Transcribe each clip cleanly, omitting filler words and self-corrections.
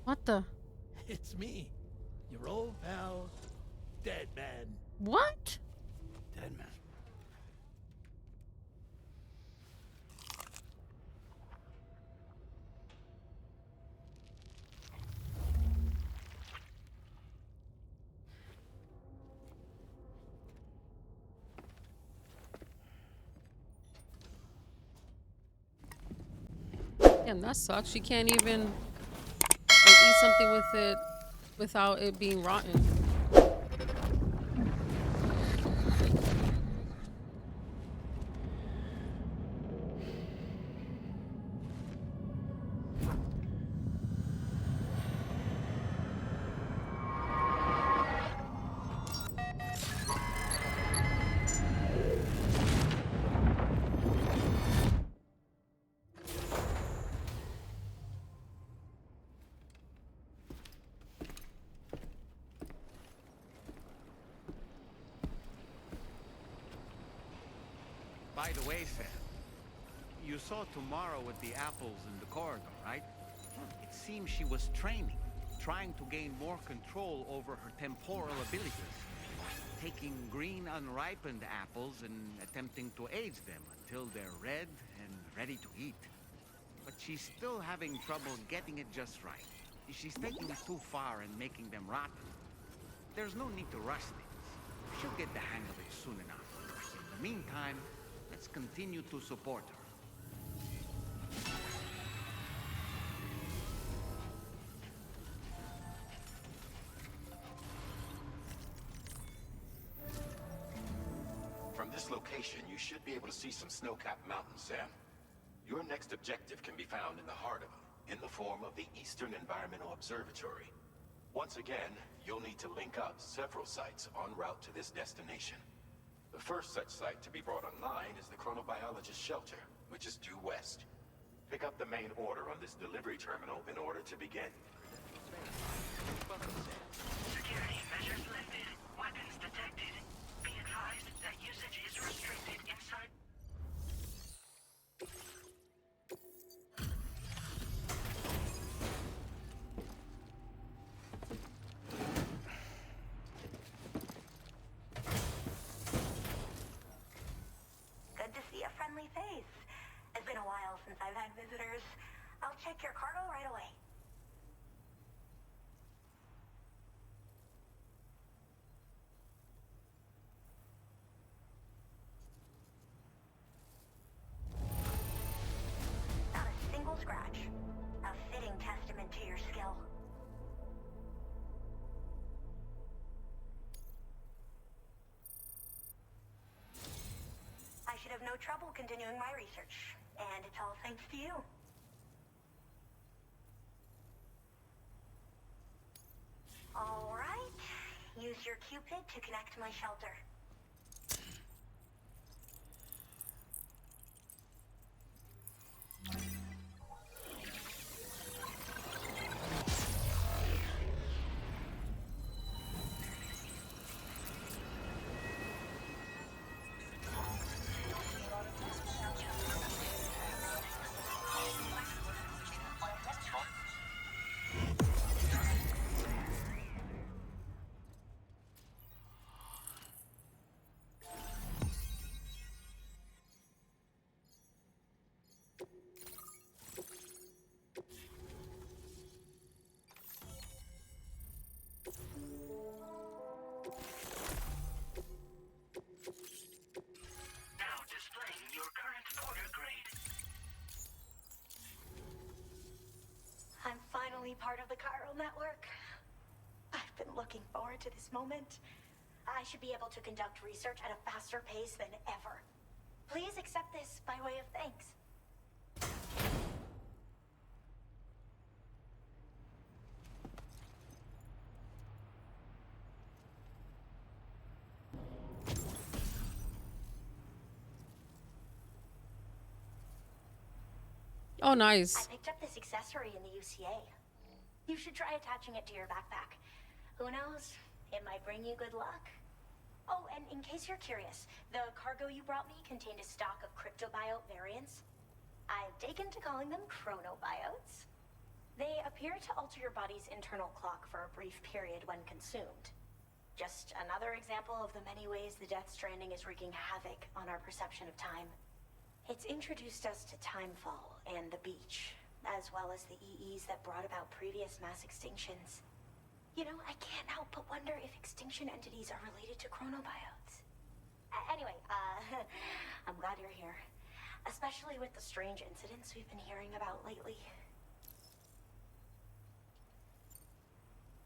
What the? It's me, your old pal, Deadman. What? Deadman. Damn, that sucks. She can't even like eat something with it without it being rotten. By the way, Sam, you saw tomorrow with the apples in the corridor, right? It seems she was training, trying to gain more control over her temporal abilities, taking green unripened apples and attempting to age them until they're red and ready to eat. But she's still having trouble getting it just right. She's taking it too far and making them rotten. There's no need to rush things. She'll get the hang of it soon enough. In the meantime, let's continue to support her. From this location, you should be able to see some snow-capped mountains, Sam. Your next objective can be found in the heart of them, in the form of the Eastern Environmental Observatory. Once again, you'll need to link up several sites en route to this destination. The first such site to be brought online is the Chronobiologist Shelter, which is due west. Pick up the main order on this delivery terminal in order to begin. Security measures lifted. Weapons detected. Be advised that usage is restricted inside. Good to see a friendly face. It's been a while since I've had visitors. I'll check your cargo right away. Not a single scratch. A fitting testament to your skill. I should have no trouble continuing my research. And it's all thanks to you. All right. Use your Cupid to connect my shelter. Now displaying your current order grade. I'm finally part of the chiral network. I've been looking forward to this moment. I should be able to conduct research at a faster pace than ever. Please accept this by way of thanks. Oh, I nice. picked up this accessory in the UCA. You should try attaching it to your backpack. Who knows? It might bring you good luck. Oh, and in case you're curious, the cargo you brought me contained a stock of cryptobiote variants. I've taken to calling them chronobiotes. They appear to alter your body's internal clock for a brief period when consumed. Just another example of the many ways the Death Stranding is wreaking havoc on our perception of time. It's introduced us to timefall and the beach, as well as the EEs that brought about previous mass extinctions. You know, I can't help but wonder if extinction entities are related to chronobiotes. Anyway, I'm glad you're here. Especially with the strange incidents we've been hearing about lately.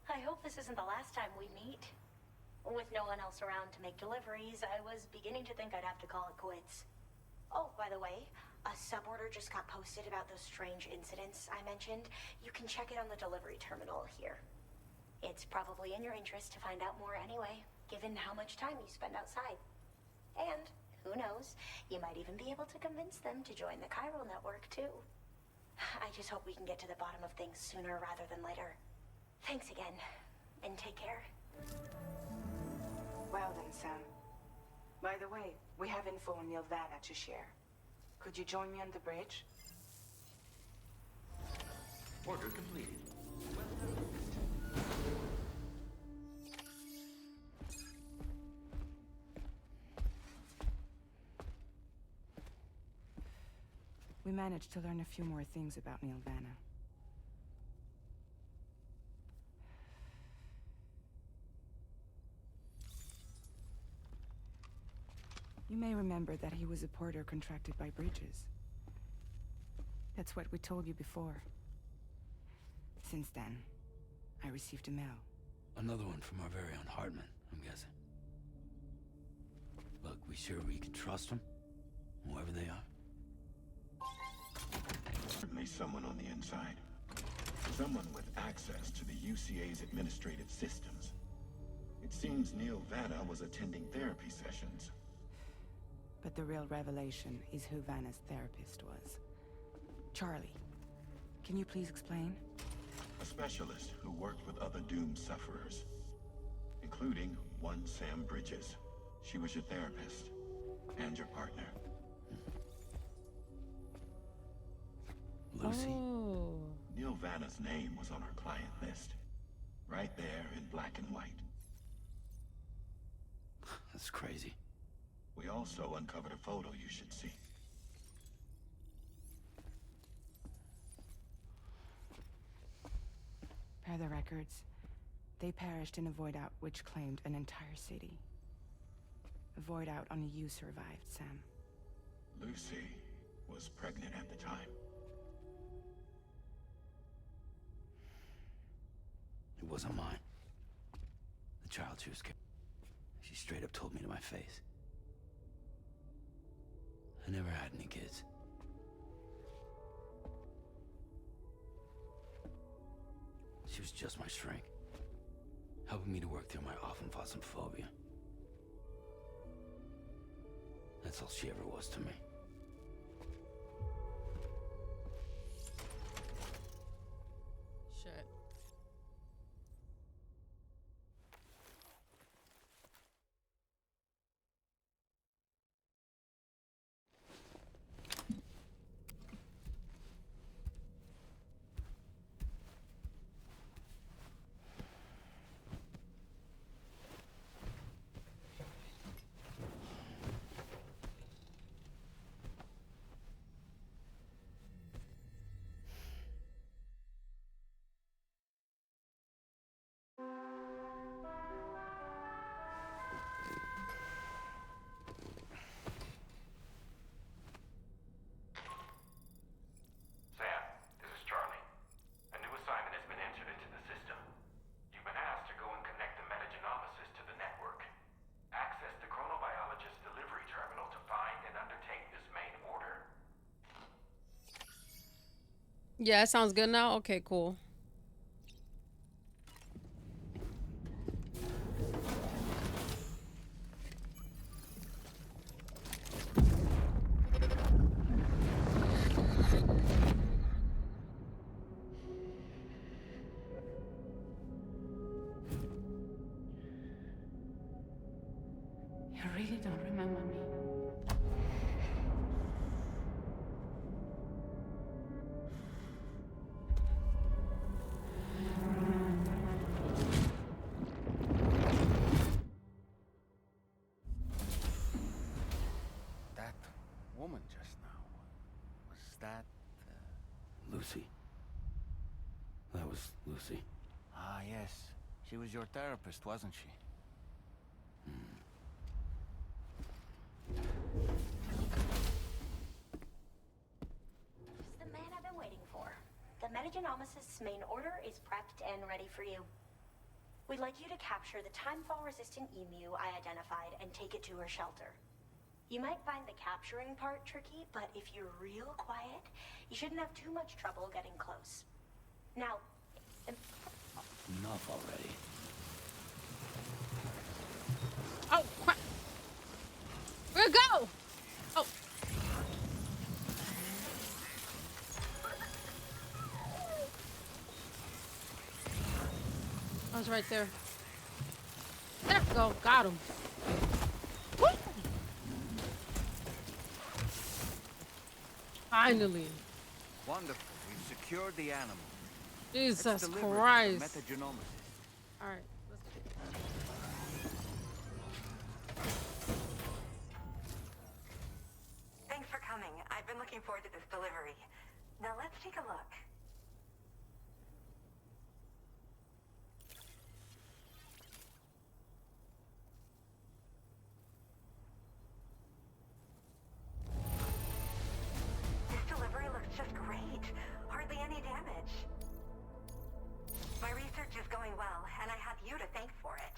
I hope this isn't the last time we meet. With no one else around to make deliveries, I was beginning to think I'd have to call it quits. Oh, by the way, a suborder just got posted about those strange incidents I mentioned. You can check it on the delivery terminal here. It's probably in your interest to find out more anyway, given how much time you spend outside. And, who knows, you might even be able to convince them to join the chiral network, too. I just hope we can get to the bottom of things sooner rather than later. Thanks again, and take care. Well then, Sam. By the way, we have info on Nirvana to share. Could you join me on the bridge? Order completed. We managed to learn a few more things about Nirvana. You may remember that he was a porter contracted by Bridges. That's what we told you before. Since then, I received a mail. Another one from our very own Heartman, I'm guessing. Look, we sure we can trust them? Whoever they are? Certainly someone on the inside. Someone with access to the UCA's administrative systems. It seems Neil Vanna was attending therapy sessions. But the real revelation is who Vanna's therapist was. Charlie, can you please explain? A specialist who worked with other doomed sufferers, including one Sam Bridges. She was your therapist and your partner. Lucy? Oh. Neil Vanna's name was on her client list. Right there in black and white. That's crazy. We also uncovered a photo you should see. Per the records, they perished in a void out which claimed an entire city. A void out only you survived, Sam. Lucy was pregnant at the time. It wasn't mine. The child she was carrying. She straight up told me to my face. I never had any kids. She was just my shrink, helping me to work through my often phobia. That's all she ever was to me. Shit. Sam, this is Charlie. A new assignment has been entered into the system. You've been asked to go and connect the metagenomesis to the network. Access the chronobiologist's delivery terminal to find and undertake this main order. Yeah, it sounds good now. Okay, cool. You really don't remember me. was Lucy? Ah, yes. She was your therapist, wasn't she? Just the man I've been waiting for. The Metagenomicist's main order is prepped and ready for you. We'd like you to capture the timefall-resistant emu I identified and take it to her shelter. You might find the capturing part tricky, but if you're real quiet, you shouldn't have too much trouble getting close. Now, Enough already. Oh, crap. Where'd it go? Oh. I was right there. There we go. Got him. Woo! Finally. Wonderful. We've secured the animal. Jesus Let's deliver it to the Christ. metagenomicist. All right. Let's go. Thanks for coming. I've been looking forward to this delivery. Now let's take a look. This delivery looks just great. Hardly any damage. My research is going well, and I have you to thank for it.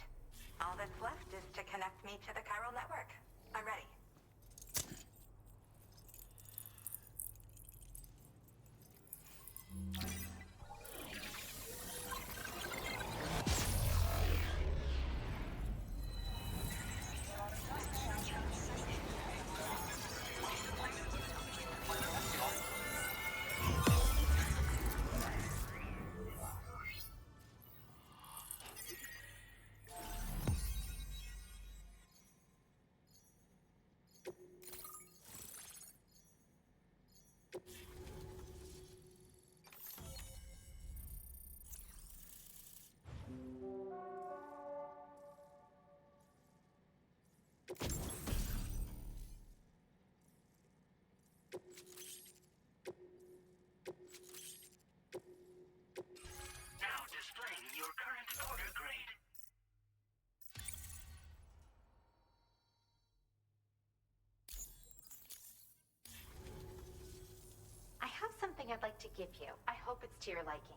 All that's left is to connect me to the chiral network. I'm ready. Now displaying your current order grade. I have something I'd like to give you. I hope it's to your liking.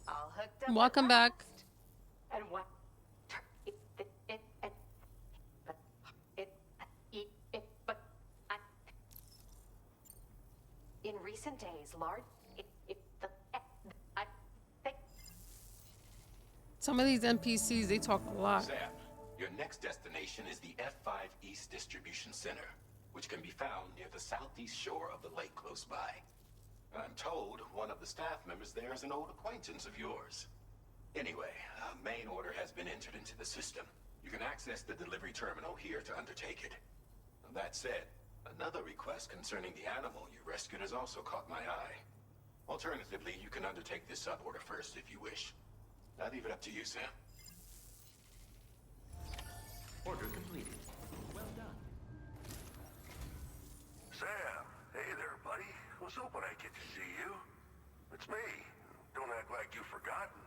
All hooked up. Welcome at back. last. And what? In recent days, large. Some of these NPCs, they talk a lot. Sam, your next destination is the F5 East Distribution Center, which can be found near the southeast shore of the lake close by. I'm told one of the staff members there is an old acquaintance of yours. Anyway, a main order has been entered into the system. You can access the delivery terminal here to undertake it. That said, another request concerning the animal you rescued has also caught my eye. Alternatively, you can undertake this sub-order first if you wish. I leave it up to you, Sam. Order completed. Well done. Sam, hey there, buddy. Was hoping I'd get to see you. It's me. Don't act like you've forgotten.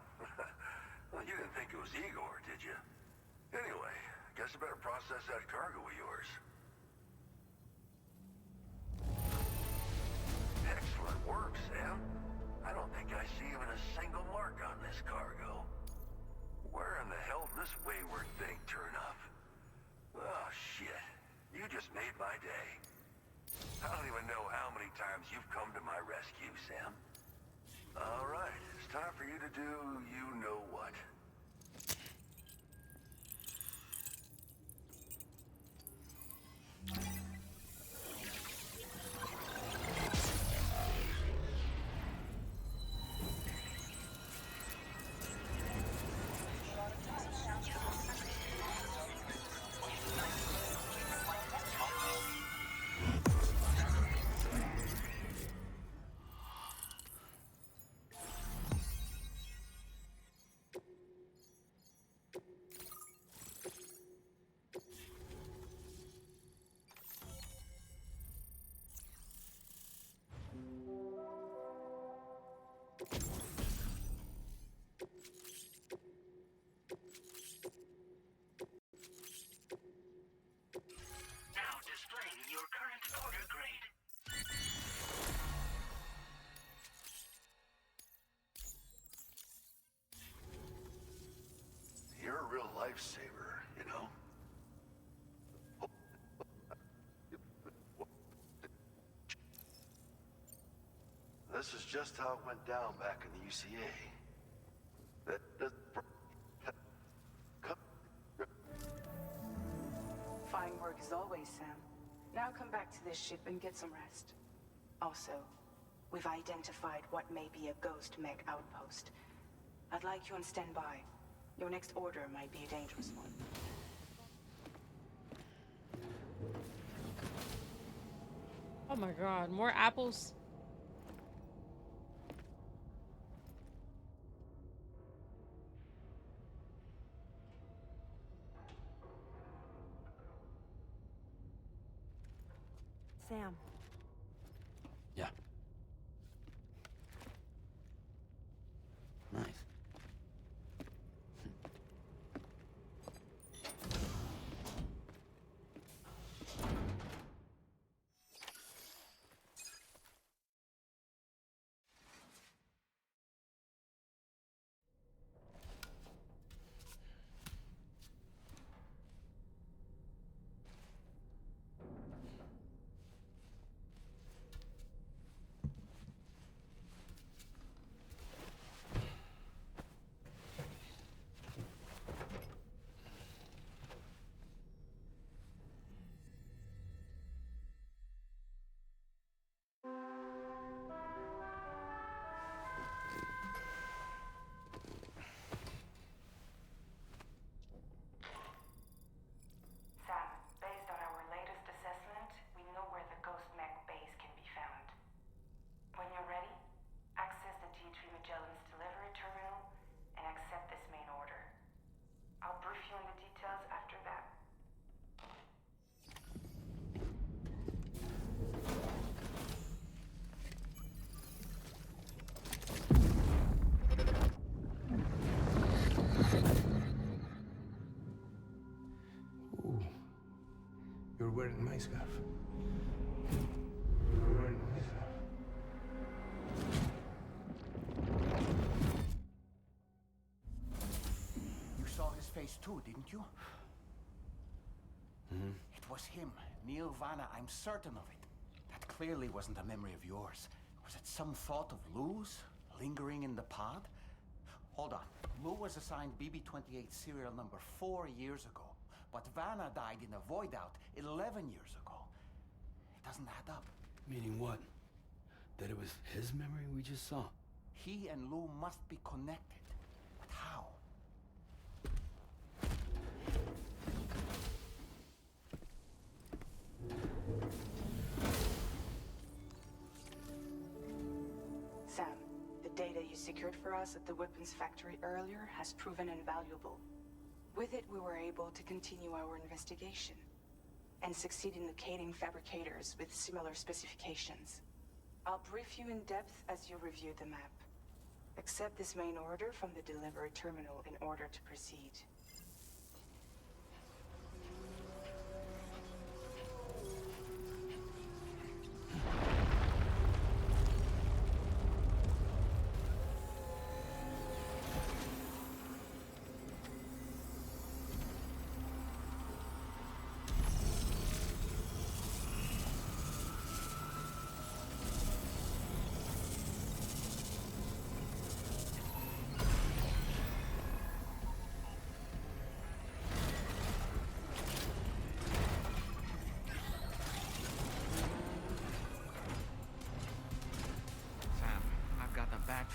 Well, you didn't think it was Igor, did you? Anyway, guess I better process that cargo of yours. Excellent work, Sam. I don't think I see even a single mark on this cargo. Where in the hell did this wayward thing turn up? Oh, shit. You just made my day. I don't even know how many times you've come to my rescue, Sam. All right, it's time for you to do you-know-what. real lifesaver, you know? This is just how it went down back in the UCA. Fine work as always, Sam. Now come back to this ship and get some rest. Also, we've identified what may be a ghost mech outpost. I'd like you on standby. Your next order might be a dangerous one. Oh my god, more apples. Sam. Yeah. Nice. Sam, based on our latest assessment, we know where the Ghost Mech base can be found. When you're ready, access the T3 Magellan's delivery terminal and accept this main order. I'll brief you on the details after that. Ooh, you're wearing my scarf. You're wearing my scarf. You saw his face too, didn't you? Mm-hmm. It was him, Neil Vanna, I'm certain of it. That clearly wasn't a memory of yours. Was it some thought of Lou's, lingering in the pod? Hold on. Lou was assigned BB-28 serial number 4 years ago, but Vanna died in a void out 11 years ago. It doesn't add up. Meaning what? That it was his memory we just saw? He and Lou must be connected. But how? Sam, the data you secured for us at the weapons factory earlier has proven invaluable. With it, we were able to continue our investigation and succeed in locating fabricators with similar specifications. I'll brief you in depth as you review the map. Accept this main order from the delivery terminal in order to proceed.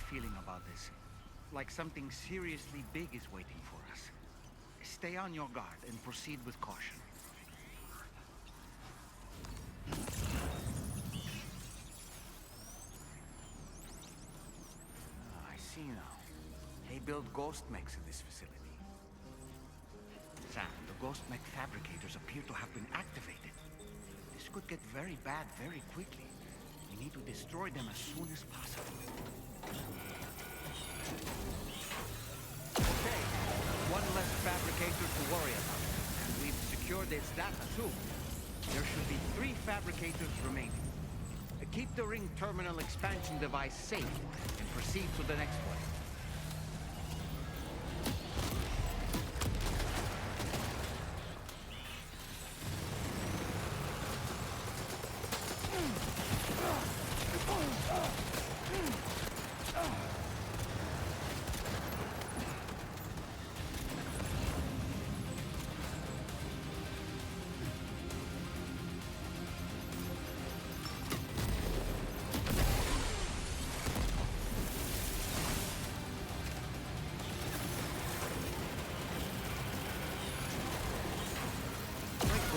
Feeling about this. Like something seriously big is waiting for us. Stay on your guard and proceed with caution. I see now. They build ghost mechs in this facility. Sam, the ghost mech fabricators appear to have been activated. This could get very bad very quickly. We need to destroy them as soon as possible. Okay, one less fabricator to worry about. And we've secured its data too. There should be 3 fabricators remaining. Keep the ring terminal expansion device safe and proceed to the next one.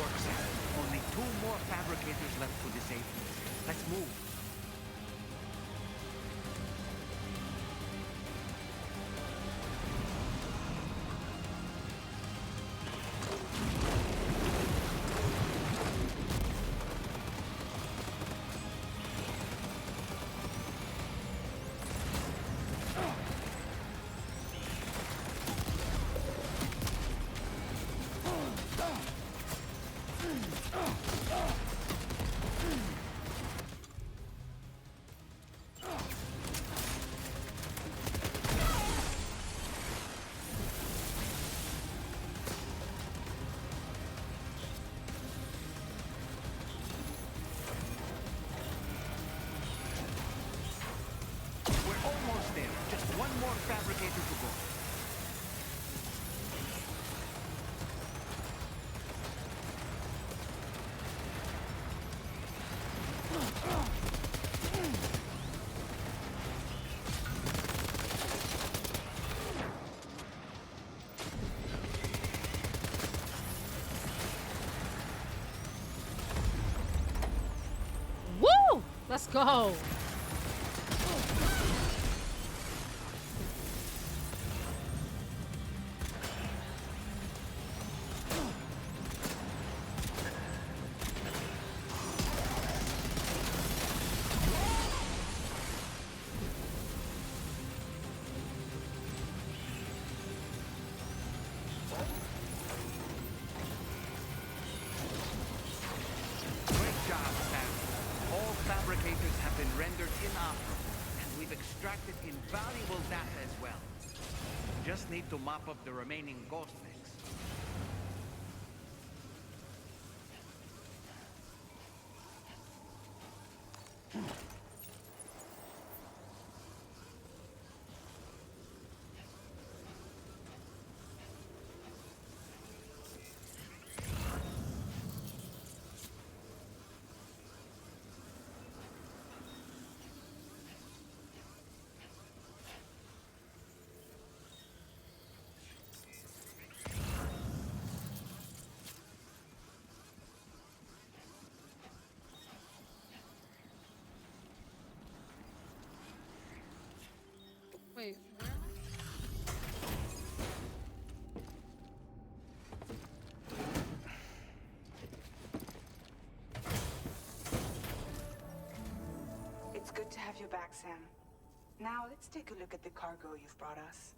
work, Sam. Only 2 more fabricators left to disable. Let's move. Almost there. Just one more fabricator to go. Woo! Let's go. Fabricators have been rendered inoperable, and we've extracted invaluable data as well. Just need to mop up the remaining ghost mix. Wait, where? It's good to have you back, Sam. Now let's take a look at the cargo you've brought us.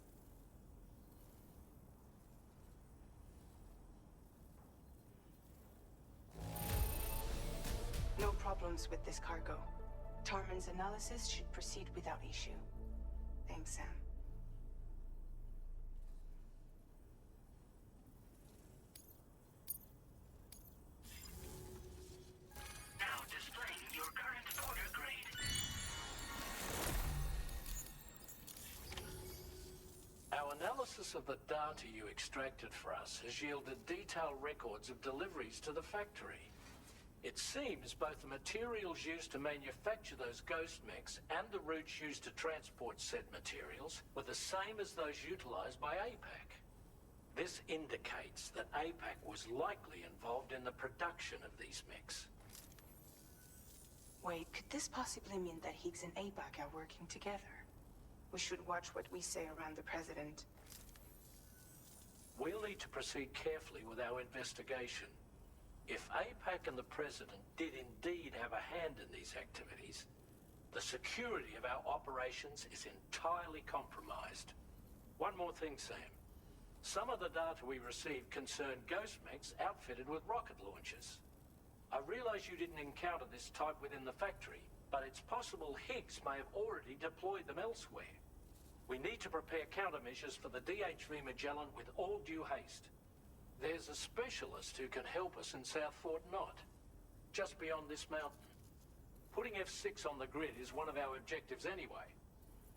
No problems with this cargo. Tarman's analysis should proceed without issue. Thanks, Sam. Now displaying your current order grade. Our analysis of the data you extracted for us has yielded detailed records of deliveries to the factory. It seems both the materials used to manufacture those ghost mechs and the routes used to transport said materials were the same as those utilized by APAC. This indicates that APAC was likely involved in the production of these mechs. Wait, could this possibly mean that Higgs and APAC are working together? We should watch what we say around the President. We'll need to proceed carefully with our investigation. If APAC and the President did indeed have a hand in these activities, the security of our operations is entirely compromised. One more thing, Sam. Some of the data we received concerned ghost mechs outfitted with rocket launchers. I realize you didn't encounter this type within the factory, but it's possible Higgs may have already deployed them elsewhere. We need to prepare countermeasures for the DHV Magellan with all due haste. There's a specialist who can help us in South Fort Knott, just beyond this mountain. Putting F6 on the grid is one of our objectives anyway.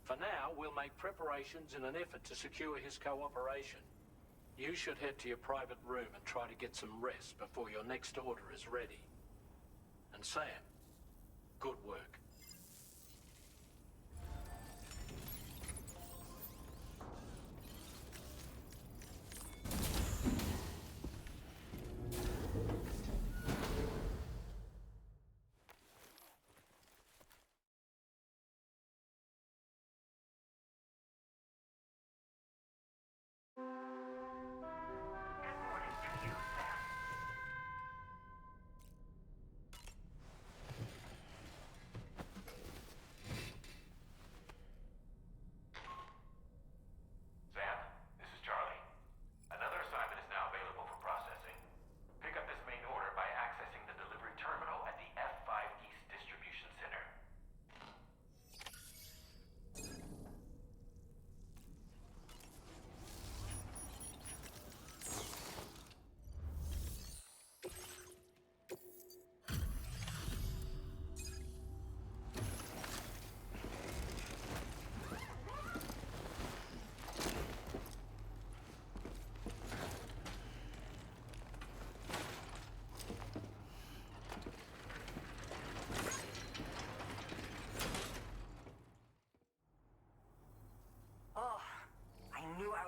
For now, we'll make preparations in an effort to secure his cooperation. You should head to your private room and try to get some rest before your next order is ready. And Sam, good work.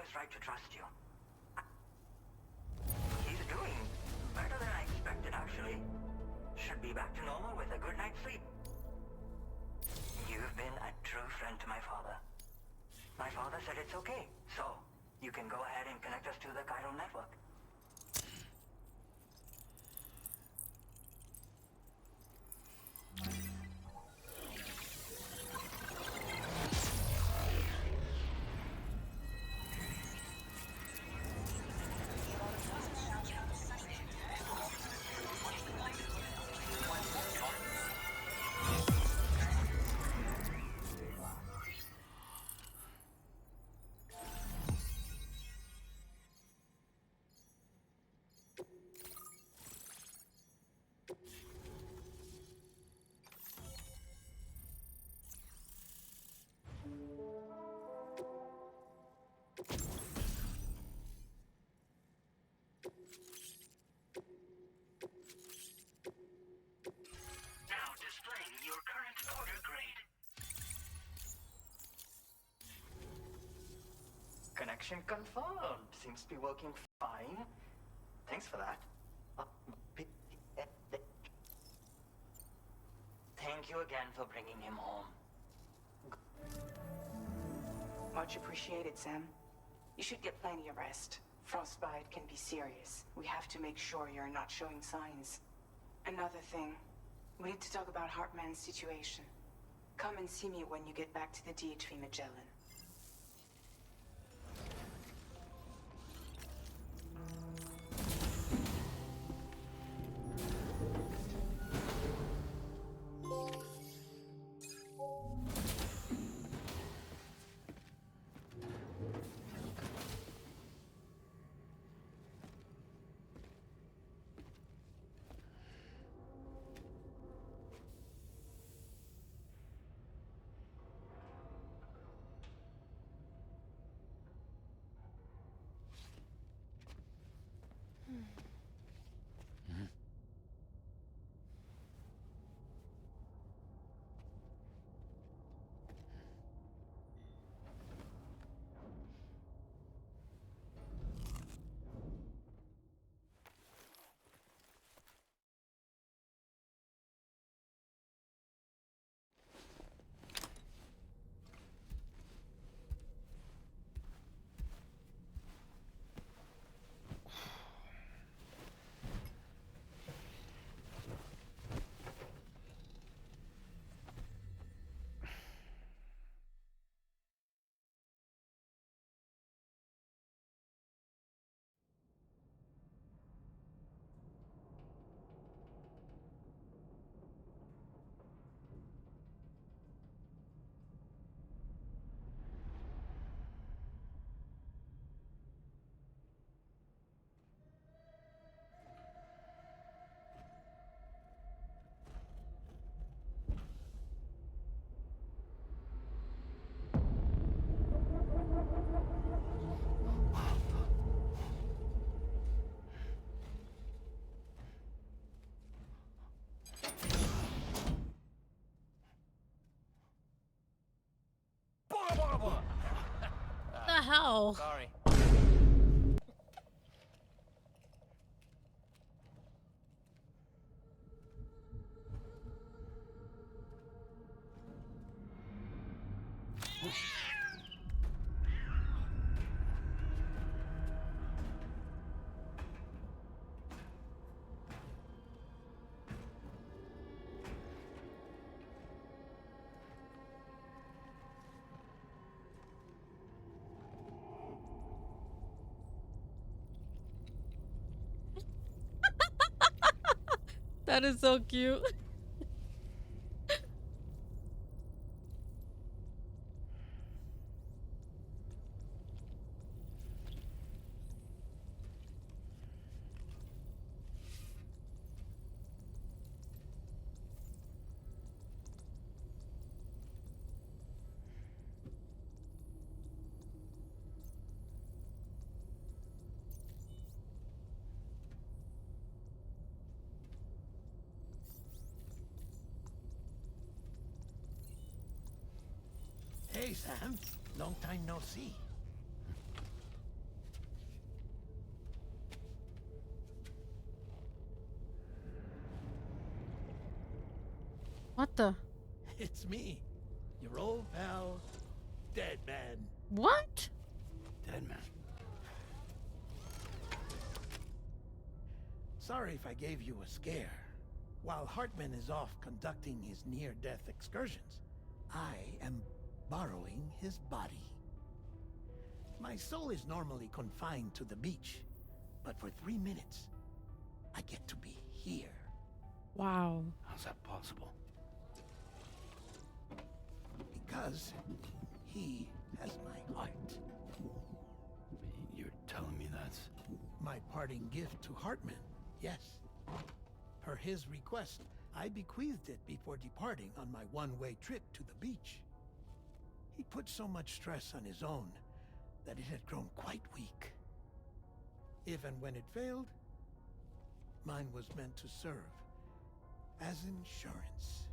just right to trust you. He's doing better than I expected, actually. Should be back to normal with a good night's sleep. You've been a true friend to my father. My father said it's okay, so you can go ahead and connect us to the chiral network. Now displaying your current order grade. Connection confirmed. Seems to be working fine. Thanks for that. Thank you again for bringing him home. Much appreciated, Sam. You should get plenty of rest. Frostbite can be serious. We have to make sure you're not showing signs. Another thing, we need to talk about Heartman's situation. Come and see me when you get back to the DHV Magellan. The hell? Sorry. That is so cute. Hey, Sam. Long time no see. What the? It's me, your old pal, Deadman. What? Deadman. Sorry if I gave you a scare. While Heartman is off conducting his near-death excursions, I am borrowing his body. My soul is normally confined to the beach, but for 3 minutes, I get to be here. Wow. How's that possible? Because he has my heart. You're telling me that's... My parting gift to Heartman, yes. Per his request, I bequeathed it before departing on my one-way trip to the beach. He put so much stress on his own that it had grown quite weak. If and when it failed, mine was meant to serve as insurance.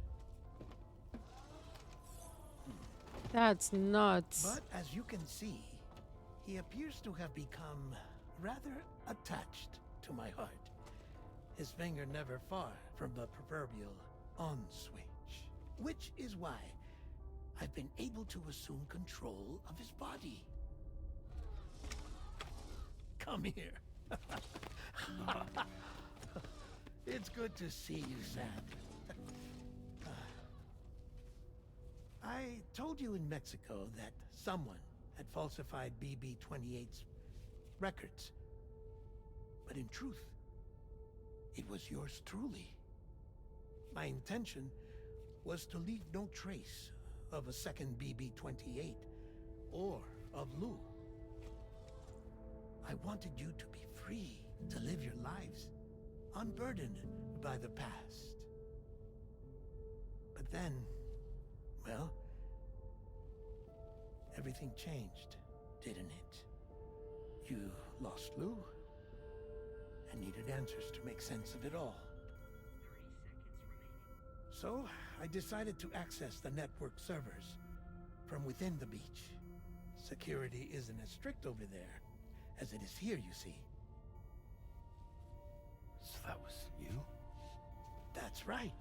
That's nuts. But as you can see, he appears to have become rather attached to my heart. His finger never far from the proverbial on switch. Which is why I've been able to assume control of his body. Come here. It's good to see you, Sam. I told you in Mexico that someone had falsified BB-28's records. But in truth, it was yours truly. My intention was to leave no trace of a second BB-28 or of Lou. I wanted you to be free to live your lives, unburdened by the past. But then, well, everything changed, didn't it? You lost Lou and needed answers to make sense of it all. 30 seconds remaining. So, I decided to access the network servers from within the beach. Security isn't as strict over there as it is here, you see. So that was you? That's right.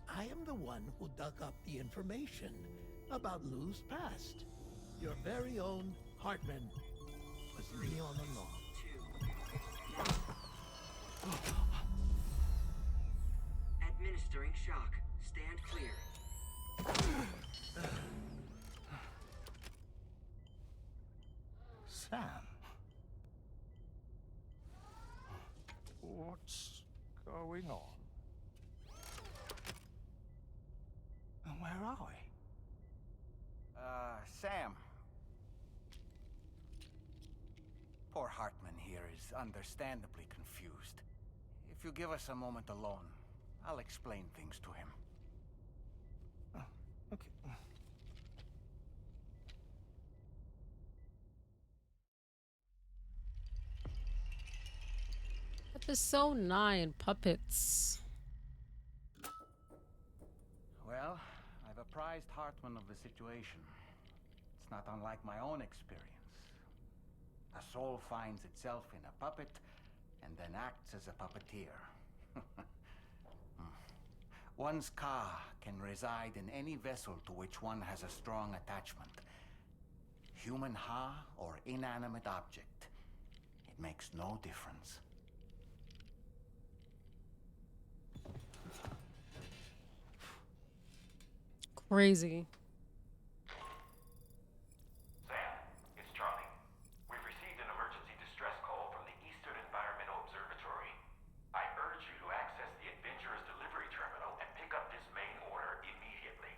I am the one who dug up the information about Lou's past. Your very own Heartman was me all along. Administering shock. Stand clear. Sam? What's going on? And where are we? Sam. Poor Heartman here is understandably confused. If you give us a moment alone, I'll explain things to him. Oh, okay. Episode 9, Puppets. Well, I've apprised Heartman of the situation. It's not unlike my own experience. A soul finds itself in a puppet and then acts as a puppeteer. One's ka can reside in any vessel to which one has a strong attachment. Human ha or inanimate object. It makes no difference. Crazy. Sam, it's Charlie. We've received an emergency distress call from the Eastern Environmental Observatory. I urge you to access the Adventurer's delivery terminal and pick up this main order immediately.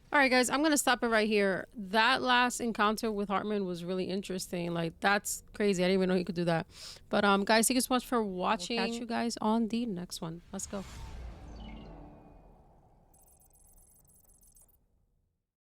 All right, guys, I'm going to stop it right here. That last encounter with Heartman was really interesting. Like, that's crazy. I didn't even know he could do that. But, guys, thank you so much for watching. We'll catch you guys on the next one. Let's go.